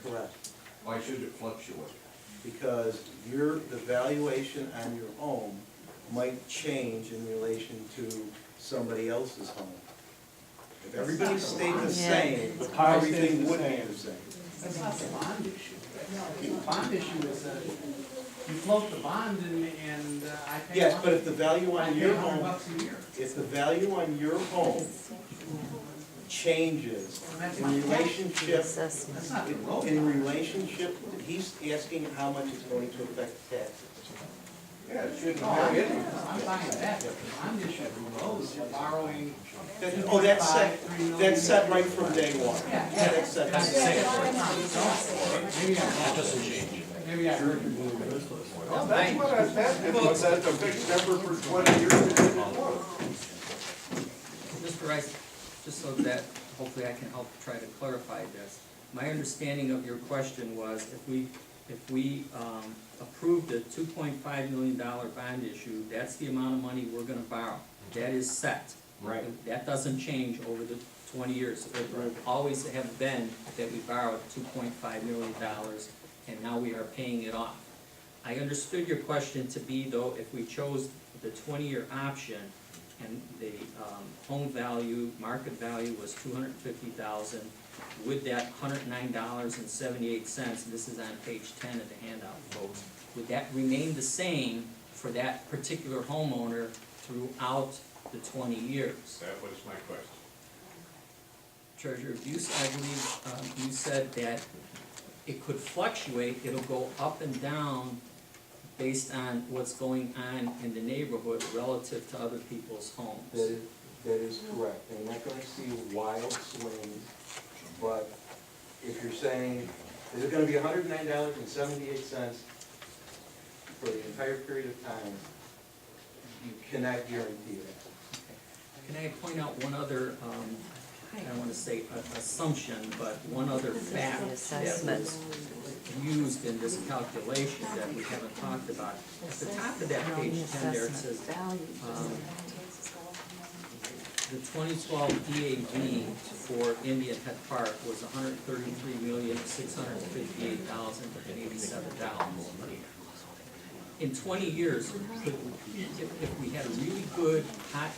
Correct. Why should it fluctuate? Because the valuation on your home might change in relation to somebody else's home. If everybody stayed the same, The pie stays everything the would be same. the same. That's not the bond issue. The bond issue is that you float the bond and I pay. Yes, but if the value I on pay your $100 home, a year. if the value on your home changes in relationship, That's not the road. in relationship, he's asking how much it's going to affect taxes. Yeah, it shouldn't Oh, have any. I'm fine with that, but the bond issue of roads, you're borrowing. Oh, that's set, 3 million. that's set right from day one. Yeah, That's set. That's That doesn't change. Maybe I heard you. Well, that's what I was asking, was that a fixed number for 20 years? It didn't work. Mr. Rice, just so that hopefully I can help try to clarify this. My understanding of your question was if we approved a $2.5 million bond issue, that's the amount of money we're gonna borrow. That is set. Right. That doesn't change over the 20 years. It will always have been that we borrowed $2.5 million and now we are paying it off. I understood your question to be though, if we chose the 20-year option and the home value, market value was $250,000, with that $109.78, this is on page 10 of the handout, folks, would that remain the same for that particular homeowner throughout the 20 years? That was my question. Treasurer Buse, I believe you said that it could fluctuate, it'll go up and down based on what's going on in the neighborhood relative to other people's homes. That is correct. And you're not gonna see wild swings, but if you're saying, is it gonna be $109.78 for the entire period of time, you cannot guarantee that. Can I point out one other, I don't wanna say assumption, but one other fact that was used in this calculation that we haven't talked about. At the top of that page 10 there, it says, the 2012 EAV for Indian Head Park was $133,658,087. In 20 years, if we had a really good, hot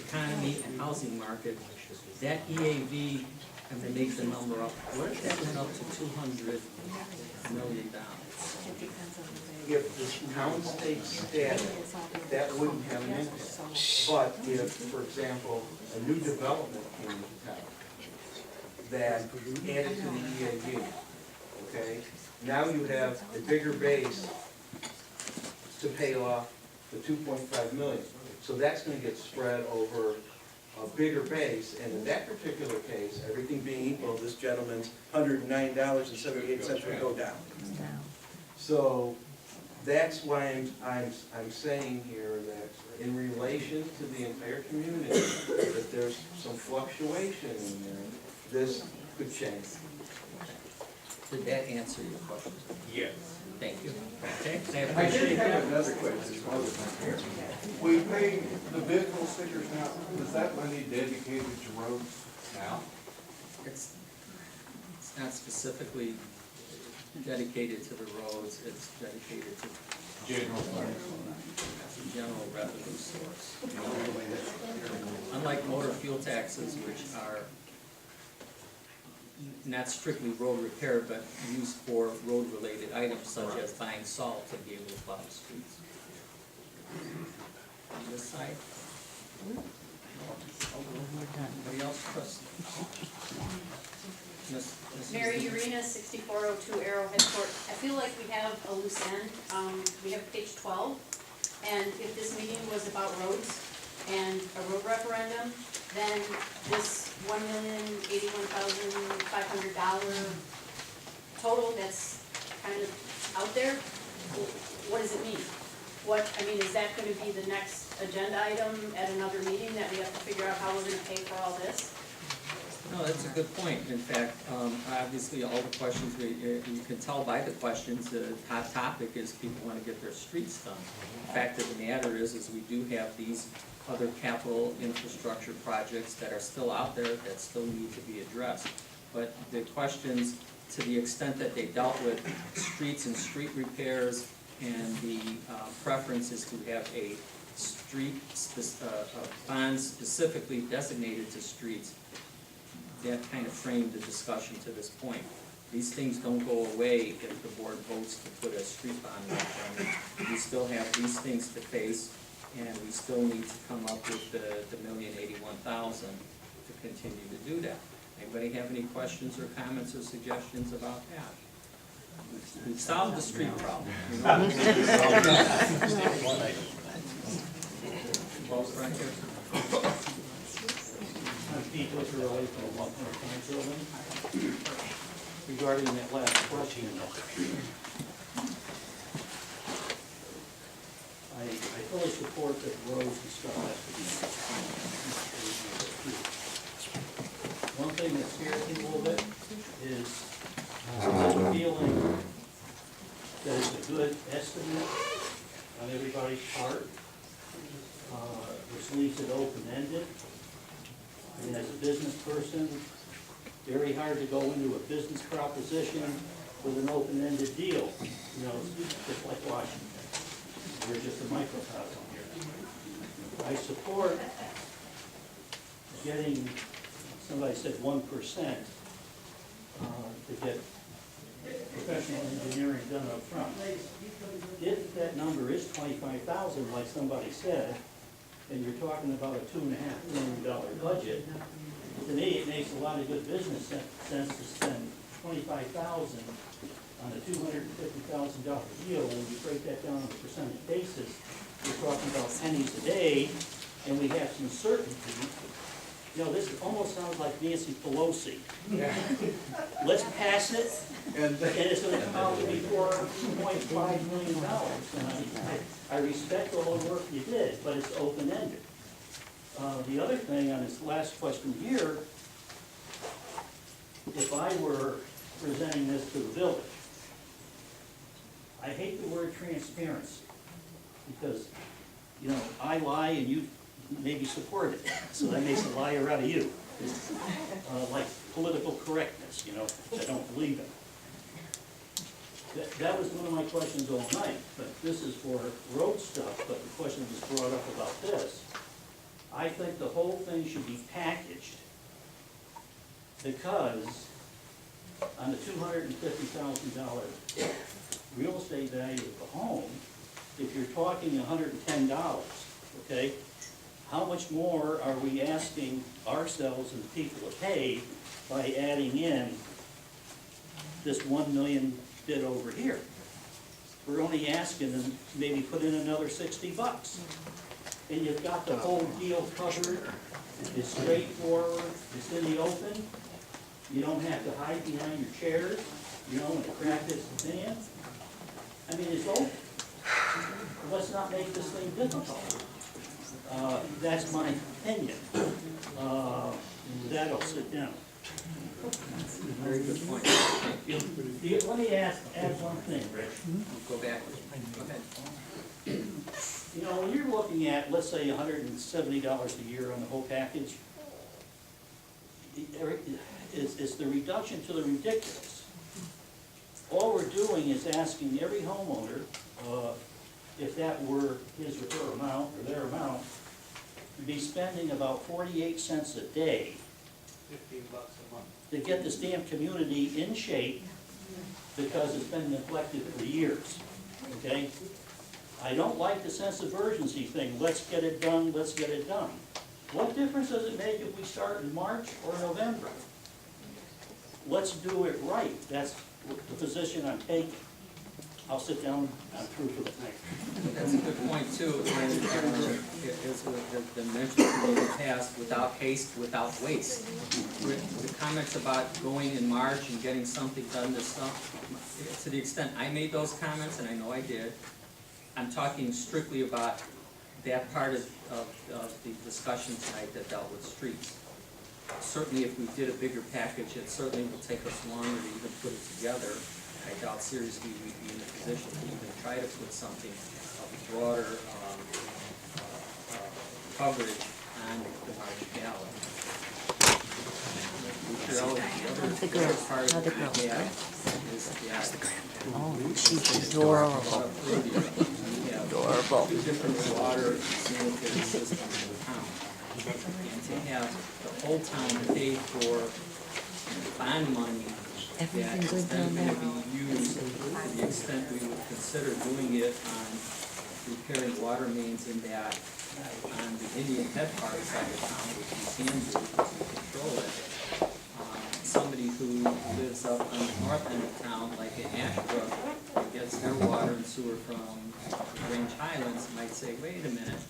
economy and housing market, that EAV, I'm gonna make the number up, what if that went up to $200 million? If the town stayed static, that wouldn't have an impact. But if, for example, a new development came into town that added to the EAV, okay, now you have a bigger base to pay off the 2.5 million. So that's gonna get spread over a bigger base, and in that particular case, everything being equal, this gentleman's $109.78 would go down. So that's why I'm saying here that in relation to the entire community, that there's some fluctuation in there, this could change. Did that answer your question? Yes. Thank you. Okay, I I appreciate did that. have another question while we're here. We pay the vehicle stickers now, is that money dedicated to roads now? It's not specifically dedicated to the roads, it's dedicated to General fund. the general revenue source. Unlike motor fuel taxes, which are not strictly road repair, but used for road-related items such as buying salt to be able to plow the streets. On this side? Anybody else? Chris? Miss Mary Urena, 6402 Arrowhead Court. I feel like we have a loose end. We have page 12, and if this meeting was about roads and a road referendum, then this $1,081,500 total that's kind of out there, what does it mean? Is that gonna be the next agenda item at another meeting that we have to figure out how we're gonna pay for all this? No, that's a good point. In fact, obviously, all the questions, you can tell by the questions, the hot topic is people want to get their streets done. The fact of the matter is we do have these other capital infrastructure projects that are still out there that still need to be addressed. but the questions, to the extent that they dealt with streets and street repairs, and the preference is to have a bond specifically designated to streets, that kind of framed the discussion to this point. These things don't go away if the board votes to put a street bond in front. We still have these things to face, and we still need to come up with the $1,081,000 to continue to do that. Anybody have any questions or comments or suggestions about that? We solved the street problem. Close right here. I'm Pete Wickerly from the Walker Tank Building. Regarding that last question, I fully support that roads and stuff has to be. One thing that scares me a little bit is the feeling that it's a good estimate on everybody's part, which leaves it open-ended. I mean, as a business person, very hard to go into a business proposition with an open-ended deal. You know, it's just like Washington. We're just a microcosm here. I support getting, somebody said 1%, to get professional engineering done up front. If that number is 25,000, like somebody said, and you're talking about a $2.5 million budget, to me, it makes a lot of good business sense to spend $25,000 on a $250,000 deal. When you break that down on a percentage basis, we're talking about pennies a day, and we have some certainty. You know, this almost sounds like Nancy Pelosi. Let's pass it, and it's gonna come out to be for $2.5 million. And I respect all the work you did, but it's open-ended. The other thing on this last question here, if I were presenting this to the village, I hate the word transparency, because, you know, I lie and you maybe support it, so that makes a liar out of you. Like political correctness, you know, which I don't believe in. That was one of my questions all night, but this is for road stuff, but the question was brought up about this. I think the whole thing should be packaged, because on the $250,000 real estate value of the home, if you're talking $110, okay, how much more are we asking ourselves and the people to pay by adding in this 1 million bid over here? We're only asking them to maybe put in another $60. And you've got the whole deal covered, it's straightforward, it's in the open, you don't have to hide behind your chairs, you know, when the crap hits the fan. I mean, it's open. Let's not make this thing difficult. That's my opinion. With that, I'll sit down. Very good point. Let me add one thing, Rich. Go back. Go ahead. You know, when you're looking at, let's say, $170 a year on the whole package, it's the reduction to the ridiculous. All we're doing is asking every homeowner, if that were his or her amount, or their amount, to be spending about 48 cents a day $15 a month. to get this damn community in shape, because it's been neglected for years, okay? I don't like the sense of urgency thing, let's get it done, let's get it done. What difference does it make if we start in March or November? Let's do it right, that's the position I'm taking. I'll sit down, I'm through for the night. That's a good point too, and it's the mention in the past, without haste, without waste. The comments about going in March and getting something done this summer, to the extent I made those comments, and I know I did, I'm talking strictly about that part of the discussion tonight that dealt with streets. Certainly if we did a bigger package, it certainly will take us longer to even put it together. I doubt seriously we'd be in a position to even try to put something of broader coverage on the March ballot. Cheryl, the other part Another girl. we have is that Oh, she's adorable. we have Adorable. two different water sanitary systems in the town. And to have the whole town pay for bond money that Everything is good then down gonna there. be used to the extent we would consider doing it on repairing water mains in that, on the Indian Head Park side of town, which we can do, because we control it. Somebody who lives up on the north end of town, like in Ashbrook, and gets their water and sewer from Range Highlands, might say, wait a minute,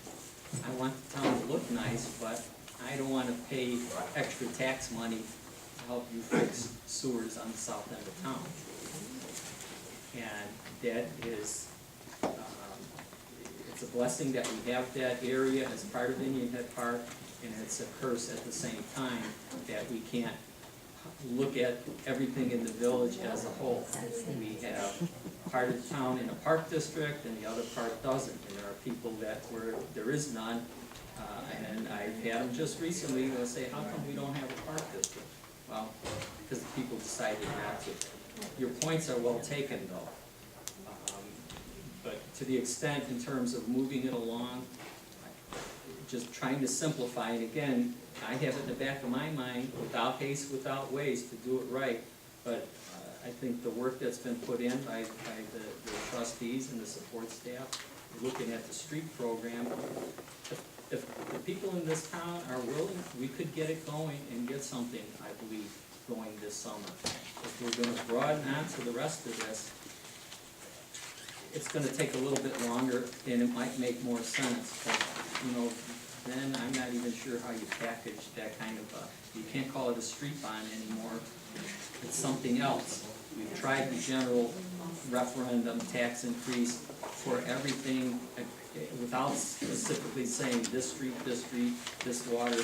I want the town to look nice, but I don't wanna pay extra tax money to help you fix sewers on the south end of town. And that is, it's a blessing that we have that area as part of Indian Head Park, and it's a curse at the same time that we can't look at everything in the village as a whole. We have part of town in a park district and the other part doesn't. And there are people that where there is none, and I've had them just recently, they'll say, how come we don't have a park district? Well, because the people decided not to. Your points are well taken though. But to the extent in terms of moving it along, just trying to simplify, and again, I have it in the back of my mind, without haste, without waste, to do it right. But I think the work that's been put in by the trustees and the support staff, looking at the street program, if the people in this town are willing, we could get it going and get something, I believe, going this summer. If we're gonna broaden out to the rest of this, it's gonna take a little bit longer and it might make more sense, but, you know, then I'm not even sure how you package that kind of you can't call it a street bond anymore, it's something else. We've tried the general referendum tax increase for everything, without specifically saying this street, this water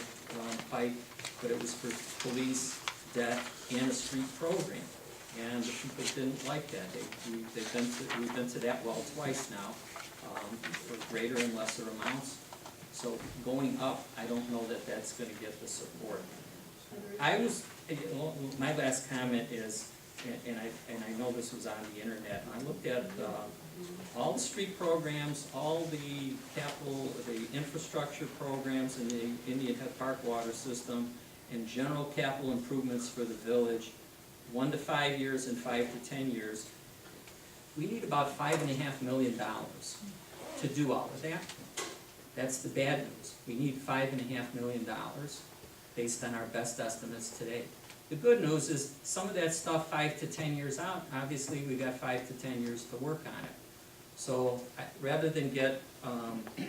pipe, but it was for police, debt, and a street program. And the people didn't like that. We've been to that well twice now, for greater and lesser amounts. So going up, I don't know that that's gonna get the support. My last comment is, and I know this was on the internet, I looked at, all the street programs, all the capital, the infrastructure programs in the Indian Head Park water system, and general capital improvements for the village, 1 to 5 years and 5 to 10 years. We need about $5.5 million to do all of that. That's the bad news. We need $5.5 million based on our best estimates today. The good news is some of that stuff 5 to 10 years out, obviously we got 5 to 10 years to work on it. So rather than get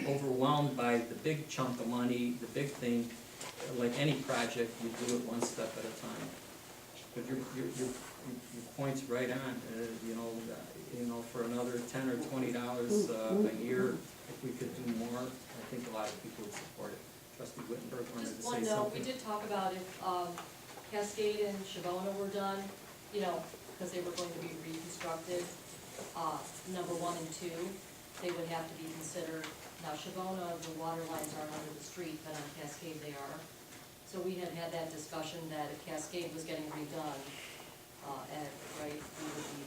overwhelmed by the big chunk of money, the big thing, like any project, you do it one step at a time. But your point's right on. You know, for another $10 or $20 a year, if we could do more, I think a lot of people would support it. Trustee Wittenberg wanted to Just say one note, we something. did talk about if Cascade and Shavona were done, you know, because they were going to be reconstructed, number 1 and 2, they would have to be considered. Now Shavona, the water lines aren't under the street, but on Cascade they are. So we had that discussion that if Cascade was getting redone, right, we would be.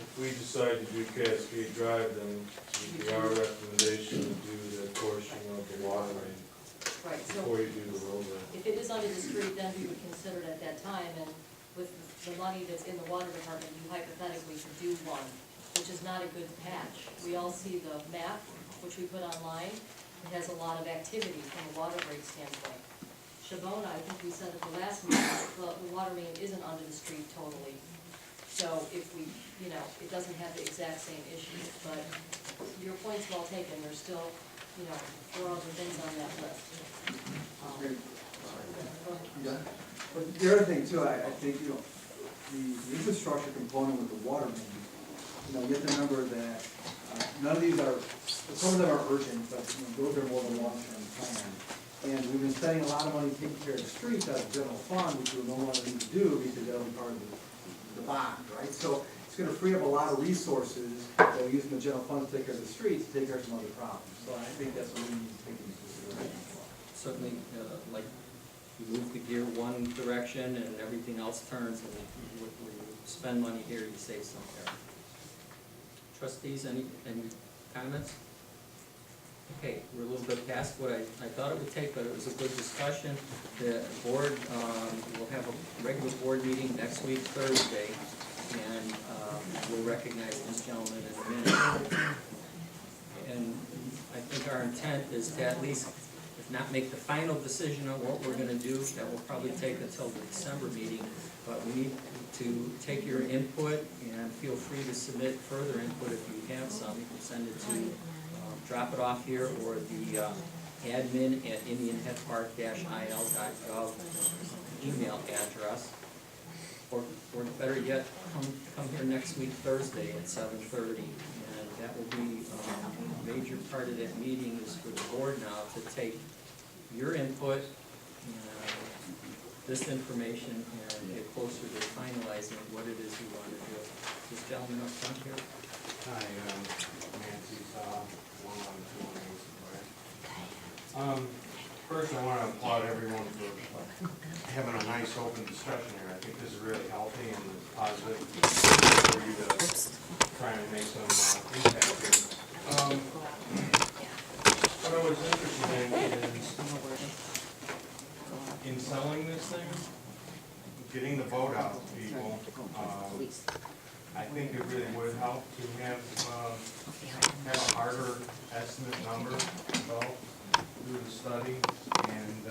If we decide to do Cascade Drive, then it would be our recommendation to do that portion of the water main Right, so before you do the roadway. if it is under the street, then we would consider it at that time, and with the money that's in the water department, you hypothetically could do one, which is not a good patch. We all see the map, which we put online, it has a lot of activity from a water rate standpoint. Shavona, I think we said at the last meeting, the water main isn't under the street totally. So if we, you know, it doesn't have the exact same issues, but your point's well taken, there's still, you know, 4 other things on that list. But the other thing too, I think, you know, the infrastructure component with the water main, you know, you have to remember that none of these are, some of them are urgent, but you know, those are more of a long-term plan. And we've been spending a lot of money taking care of the streets out of the general fund, which we no longer need to do because that'll be part of the bond, right? So it's gonna free up a lot of resources that we use in the general fund to take care of the streets, to take care of some other problems. So I think that's what we need to take into consideration. Certainly, like you move the gear one direction and everything else turns, and when you spend money here, you save some there. Trustees, any comments? Okay, we're a little bit past what I thought it would take, but it was a good discussion. The board, will have a regular board meeting next week, Thursday, and we'll recognize this gentleman in a minute. And I think our intent is to at least, if not make the final decision on what we're gonna do, that will probably take until the December meeting, but we need to take your input, and feel free to submit further input if you have some. You can send it to, drop it off here, or the admin@indianheadpark-il.gov email address. Or better yet, come here next week, Thursday at 7:30, and that will be, a major part of that meeting is for the board now to take your input, this information, and get closer to finalizing what it is we want to do. This gentleman up front here. Hi, Nancy, 112 First, I want to applaud everyone for having a nice open discussion here. I think this is really healthy and positive for you to try and make some impact here. What I was interested in selling this thing, getting the vote out to people. I think it really would help to have a harder estimate number developed through the study, and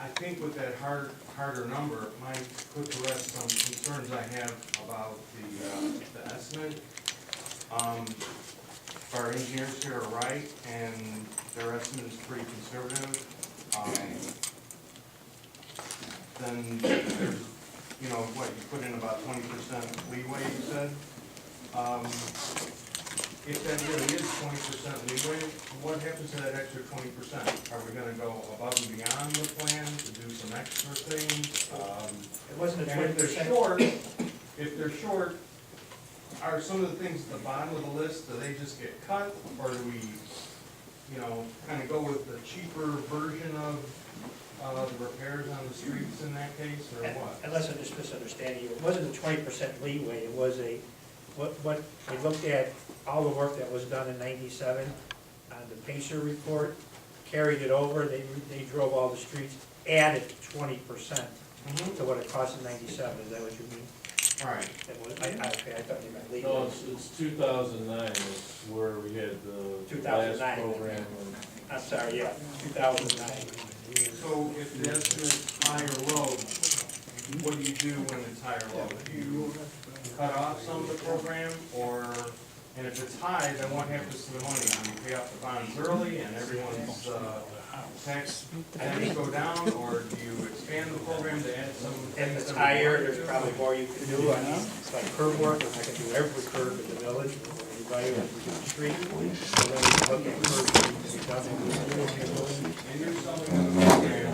I think with that harder number, it might put to rest some concerns I have about the estimate. Our engineers here are right, and their estimate is pretty conservative. Then there's, you know, what, you put in about 20% leeway, you said. If that really is 20% leeway, what happens to that extra 20%? Are we gonna go above and beyond the plan to do some extra things? It wasn't a And if 20%. if they're short, are some of the things at the bottom of the list, do they just get cut? Or do we, you know, kind of go with the cheaper version of the repairs on the streets in that case, or what? Unless I'm just misunderstanding you, it wasn't a 20% leeway, it was what we looked at all the work that was done in '97 on the Pacer report, carried it over, they drove all the streets, added 20% to what it cost in '97, is that what you mean? All right. Okay, I thought you meant legal. No, it's 2009 is where we had the 2009. last program. I'm sorry, yeah, 2009. So if the estimate's high or low, what do you do when it's high or low? Do you cut off some of the program, or, and if it's high, then what happens to the money? Do you pay off the bonds early and everyone's tax go down, or do you expand the program to add some? If it's higher, there's probably more you can do. I mean, it's like curb work, I can do every curb in the village, everybody on the street. So then we can look at curbs that can be done. And you're selling the program,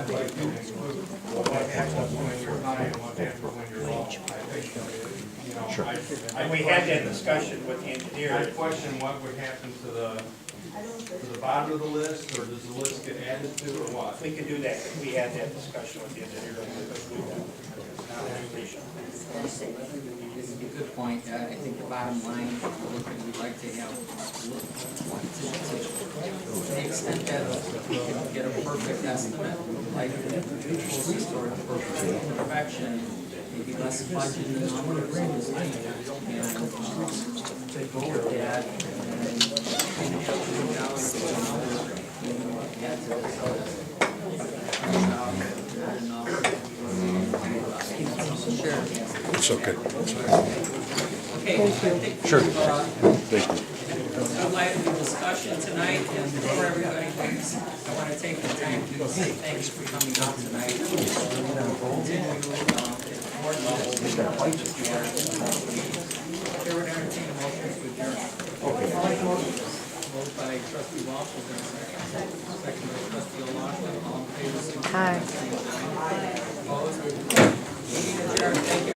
I'd like to include what happens when you're high and what happens when you're low. I think, you know, And we had that discussion with the I engineer. question what would happen to the bottom of the list, or does the list get added to, or what? We could do that, if we had that discussion with the engineer. We could do that. It's not an obligation. It's a good point. I think the bottom line, we'd like to have, to the extent that we can get a perfect estimate, like closest to perfection, maybe less budget than numbers, and to go with that, and have to go down to the number, add to it, so not enough. Sure. It's okay. Okay, I think Sure. we've, Thank you. a lively discussion tonight, and before everybody leaves, I want to take the time to say thanks for coming out tonight. Board level, Chair would entertain a motion to adjourn. Moved by trustee Walsh, is there a second? Second by trustee O'Loughlin, all in favor, signify by Hi. saying